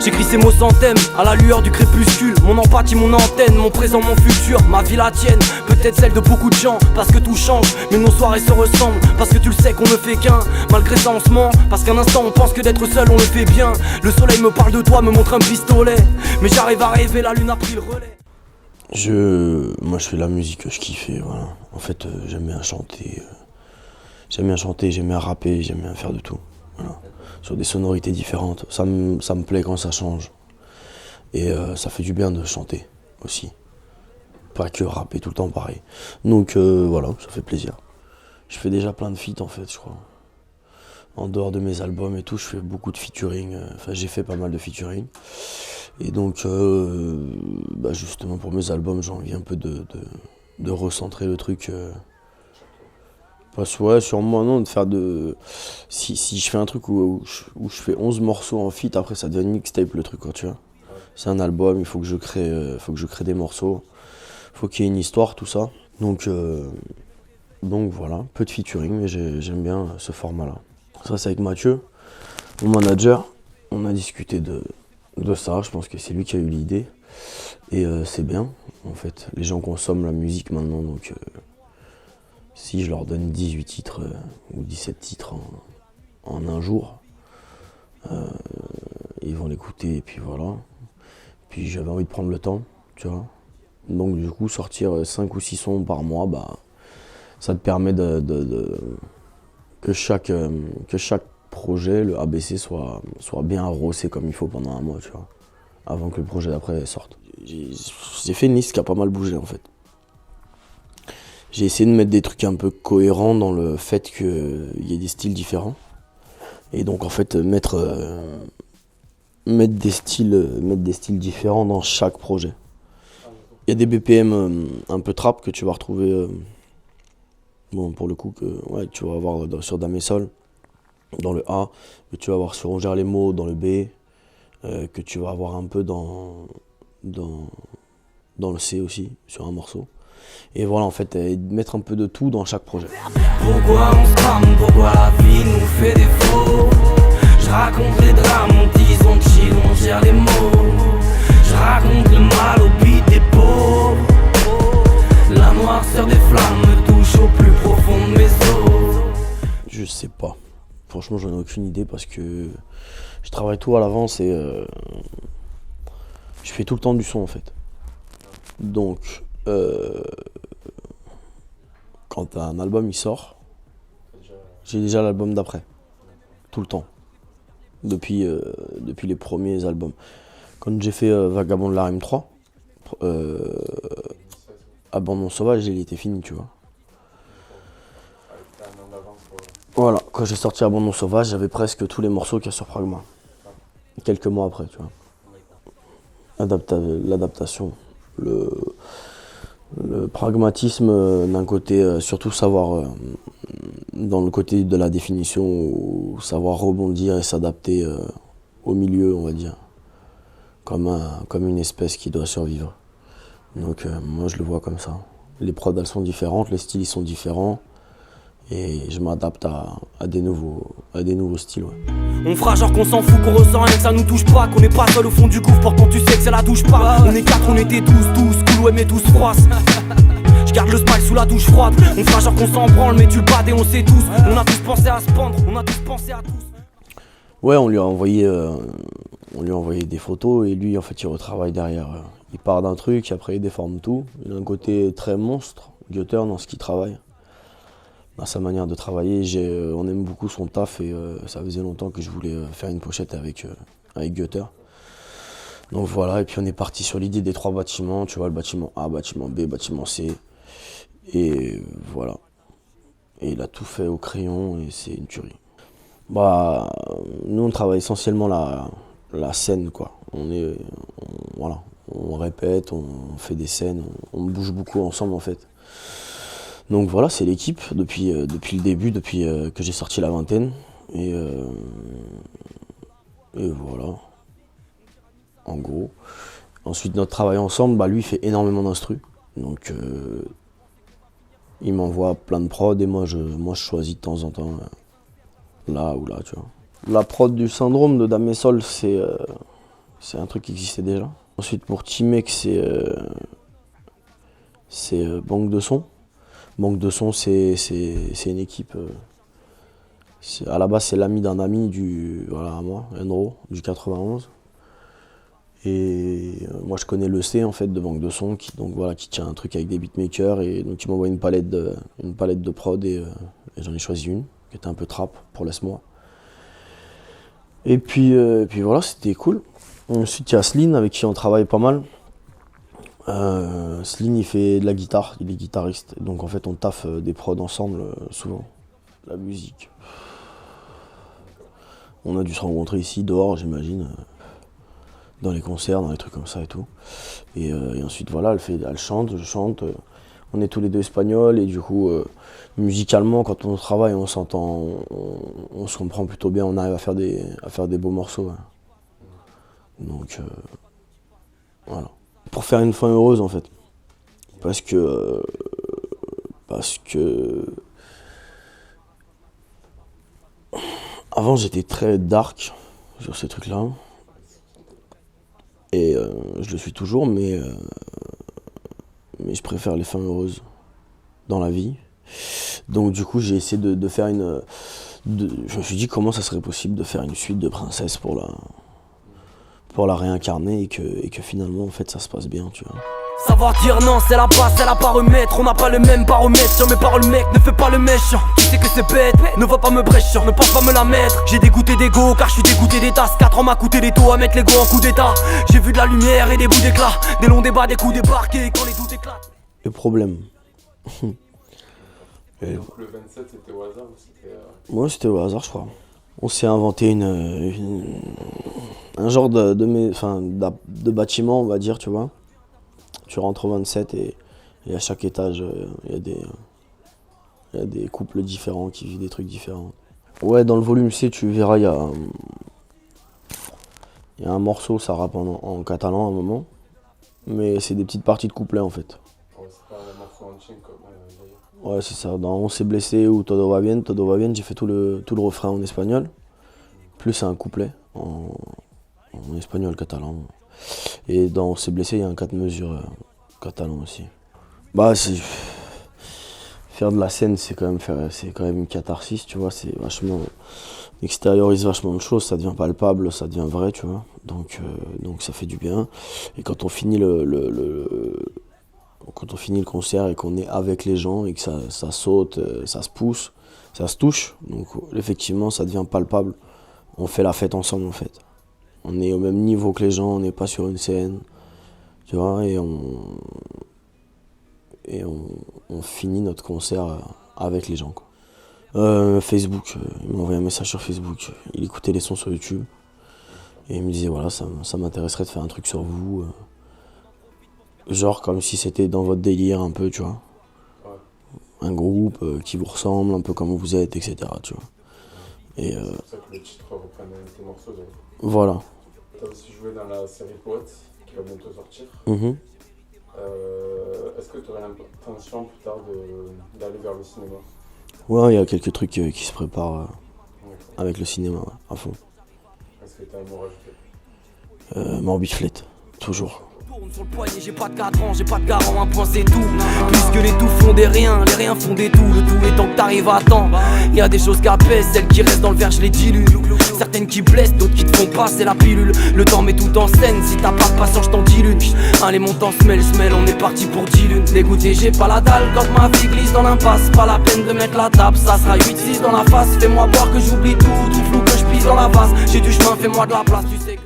J'écris ces mots sans thème, à la lueur du crépuscule. Mon empathie, mon antenne, mon présent, mon futur. Ma vie la tienne, peut-être celle de beaucoup de gens. Parce que tout change, mais nos soirées se ressemblent. Parce que tu le sais qu'on ne fait qu'un, malgré ça on se ment. Parce qu'un instant on pense que d'être seul on le fait bien. Le soleil me parle de toi, me montre un pistolet. Mais j'arrive à rêver, la lune a pris le relais. Moi je fais la musique que je kiffe et voilà. En fait j'aime bien chanter, j'aime bien rapper, j'aime bien faire de tout. Voilà. Sur des sonorités différentes, ça me plaît quand ça change. Et ça fait du bien de chanter aussi. Pas que rapper tout le temps pareil. Donc voilà, ça fait plaisir. Je fais déjà plein de feats en fait je crois. En dehors de mes albums et tout, je fais beaucoup de featuring. Enfin j'ai fait pas mal de featuring. Et donc, justement pour mes albums, j'ai envie un peu de recentrer le truc. Sur moi, non, de faire de... Si je fais un truc où je fais 11 morceaux en feat, après ça devient une mixtape le truc, quoi, tu vois. C'est un album, il faut que je crée des morceaux, faut qu'il y ait une histoire, tout ça. Donc voilà, peu de featuring, mais j'aime bien ce format-là. Ça, c'est avec Mathieu, mon manager. On a discuté de ça, je pense que c'est lui qui a eu l'idée. Et c'est bien, en fait. Les gens consomment la musique maintenant, donc si je leur donne 18 titres ou 17 titres en un jour, ils vont l'écouter et puis voilà. Puis j'avais envie de prendre le temps, tu vois. Donc du coup, sortir 5 ou 6 sons par mois, ça te permet que chaque projet, le ABC, soit bien arrosé comme il faut pendant un mois, tu vois, avant que le projet d'après sorte. J'ai fait une liste qui a pas mal bougé en fait. J'ai essayé de mettre des trucs un peu cohérents dans le fait qu'il y ait des styles différents. Et donc en fait mettre des styles différents dans chaque projet. Il y a des BPM un peu trap que tu vas retrouver, pour le coup, que tu vas avoir sur Damesol, dans le A, que tu vas avoir sur On gère les mots dans le B, que tu vas avoir un peu dans le C aussi, sur un morceau. Et voilà, en fait, mettre un peu de tout dans chaque projet. Pourquoi on se crame, pourquoi la vie nous fait défaut? Je raconte les drames, on dit on chill, on gère les mots. Je raconte le mal au beat des pauvres. La noirceur des flammes me touche au plus profond de mes os. Je sais pas. Franchement, j'en ai aucune idée parce que je travaille tout à l'avance et je fais tout le temps du son en fait. Donc, quand un album il sort, j'ai déjà l'album d'après. Tout le temps. Depuis les premiers albums. Quand j'ai fait Vagabond de la Rime 3, Abandon Sauvage, il était fini, tu vois. Voilà, quand j'ai sorti Abandon Sauvage, j'avais presque tous les morceaux qu'il y a sur Pragma. Quelques mois après, tu vois. L'adaptation, le pragmatisme d'un côté, surtout savoir, dans le côté de la définition, savoir rebondir et s'adapter au milieu, on va dire. Comme une espèce qui doit survivre. Donc moi je le vois comme ça. Les prods elles sont différentes, les styles ils sont différents. Et je m'adapte à des nouveaux styles, ouais. On fera genre qu'on s'en fout, qu'on ressent rien, que ça nous touche pas, qu'on n'est pas seul au fond du gouffre, pourtant tu sais que ça la touche pas. On est 4, on était 12, cool, ouais mais tous froisse. Je garde le smile sous la douche froide. On fera genre qu'on s'en branle, mais tu le bades et on sait tous. On a tous pensé à se pendre, on a tous pensé à tous. Ouais, on lui a envoyé des photos et lui en fait il retravaille derrière. Il part d'un truc, après il déforme tout. Il a un côté très monstre, Gutter, dans ce qu'il travaille. Dans sa manière de travailler, on aime beaucoup son taf et ça faisait longtemps que je voulais faire une pochette avec Gutter. Donc voilà, et puis on est parti sur l'idée des 3 bâtiments, tu vois, le bâtiment A, bâtiment B, bâtiment C. Et voilà. Et il a tout fait au crayon et c'est une tuerie. Nous on travaille essentiellement la scène, quoi. Voilà, on répète, on fait des scènes, on bouge beaucoup ensemble en fait. Donc voilà, c'est l'équipe depuis le début, depuis que j'ai sorti la vingtaine. Et voilà, en gros. Ensuite, notre travail ensemble, lui, il fait énormément d'instru. Donc, il m'envoie plein de prods et moi, je choisis de temps en temps, là ou là, tu vois. La prod du Syndrome de Damesol, C'est un truc qui existait déjà. Ensuite pour Timex, c'est Banque de Son. Banque de Son, c'est une équipe. À la base, c'est l'ami d'un ami à moi, Enro, du 91. Et moi, je connais le C en fait de Banque de Son, qui tient un truc avec des beatmakers, et donc il m'envoie une palette de prod, et j'en ai choisi une qui était un peu trap pour Laisse-moi. Et puis voilà, c'était cool. Ensuite, il y a Slin avec qui on travaille pas mal. Slin, il fait de la guitare, il est guitariste. Donc en fait, on taffe des prods ensemble souvent. La musique. On a dû se rencontrer ici, dehors, j'imagine. Dans les concerts, dans les trucs comme ça et tout. Et ensuite, voilà, elle chante, je chante. On est tous les deux espagnols, et du coup, musicalement, quand on travaille, on s'entend, on se comprend plutôt bien, on arrive à faire des beaux morceaux. Ouais. Donc, voilà. Pour faire une fin heureuse, en fait. Parce que avant, j'étais très dark sur ces trucs-là. Et je le suis toujours, mais je préfère les fins heureuses dans la vie. Donc du coup, j'ai essayé de faire je me suis dit comment ça serait possible de faire une suite de Princesse pour la réincarner, et que finalement, en fait, ça se passe bien, tu vois. Savoir dire non, c'est la base, c'est la pas remettre. On n'a pas le même baromètre. Sur mes paroles, mec, ne fais pas le méchant. Tu sais que c'est bête, ne va pas me brécher, ne pense pas me la mettre. J'ai dégoûté d'ego, car je suis dégoûté des tasses. 4 ans m'a coûté des taux à mettre l'ego en coup d'état. J'ai vu de la lumière et des bouts d'éclat, des longs débats, des coups débarqués quand les doutes éclatent. Le problème. Et donc le 27, c'était au hasard ou c'était... Moi, c'était au hasard, je crois. On s'est inventé un genre de bâtiment, on va dire, tu vois. Tu rentres au 27, et à chaque étage, il y a des couples différents qui vivent des trucs différents. Ouais, dans le volume C, tu verras, il y a un morceau, ça rappe en catalan à un moment. Mais c'est des petites parties de couplets, en fait. Ouais, c'est pas un morceau en chine, comme d'ailleurs. Ouais, c'est ça. Dans On s'est blessé ou Todo va bien, j'ai fait tout le refrain en espagnol. Plus un couplet en espagnol, catalan. Et dans On s'est blessé, il y a un 4 mesures catalan aussi. Bah, faire de la scène, c'est quand même une catharsis, tu vois. C'est vachement, extériorise vachement de choses, ça devient palpable, ça devient vrai, tu vois. Donc ça fait du bien. Et quand on finit quand on finit le concert et qu'on est avec les gens et que ça saute, ça se pousse, ça se touche, donc effectivement ça devient palpable. On fait la fête ensemble, en fait. On est au même niveau que les gens, on n'est pas sur une scène, tu vois, et on finit notre concert avec les gens, quoi. Facebook, il m'a envoyé un message sur Facebook, il écoutait les sons sur YouTube, et il me disait voilà, ça m'intéresserait de faire un truc sur vous, genre comme si c'était dans votre délire un peu, tu vois. Un groupe qui vous ressemble, un peu comme vous êtes, etc., tu vois. Et c'est pour ça que le titre reprenne tes morceaux. Donc. Voilà. T'as aussi joué dans la série Poète, qui va bientôt sortir. Est-ce que tu aurais l'intention plus tard d'aller vers le cinéma? Ouais, il y a quelques trucs qui se préparent avec le cinéma, ouais, à fond. Est-ce que tu as un mot rajouté? Morbidflette, toujours. Sur le poignet, j'ai pas de cadran, j'ai pas de garant, un point c'est tout. Puisque les tout font des riens, les riens font des tout. Le tout étant que t'arrives à temps. Y a des choses qui apaisent, celles qui restent dans le verre, je les dilue. Certaines qui blessent, d'autres qui te font passer la pilule. Le temps met tout en scène, si t'as pas de patience, je t'en dis l'une. Allez, montants, semelle, on est parti pour 10 lunes. Dégoûté, j'ai pas la dalle quand ma vie glisse dans l'impasse. Pas la peine de mettre la table, ça sera 8-6 dans la face. Fais-moi boire que j'oublie tout flou que je pisse dans la vase. J'ai du chemin, fais-moi de la place, tu sais que...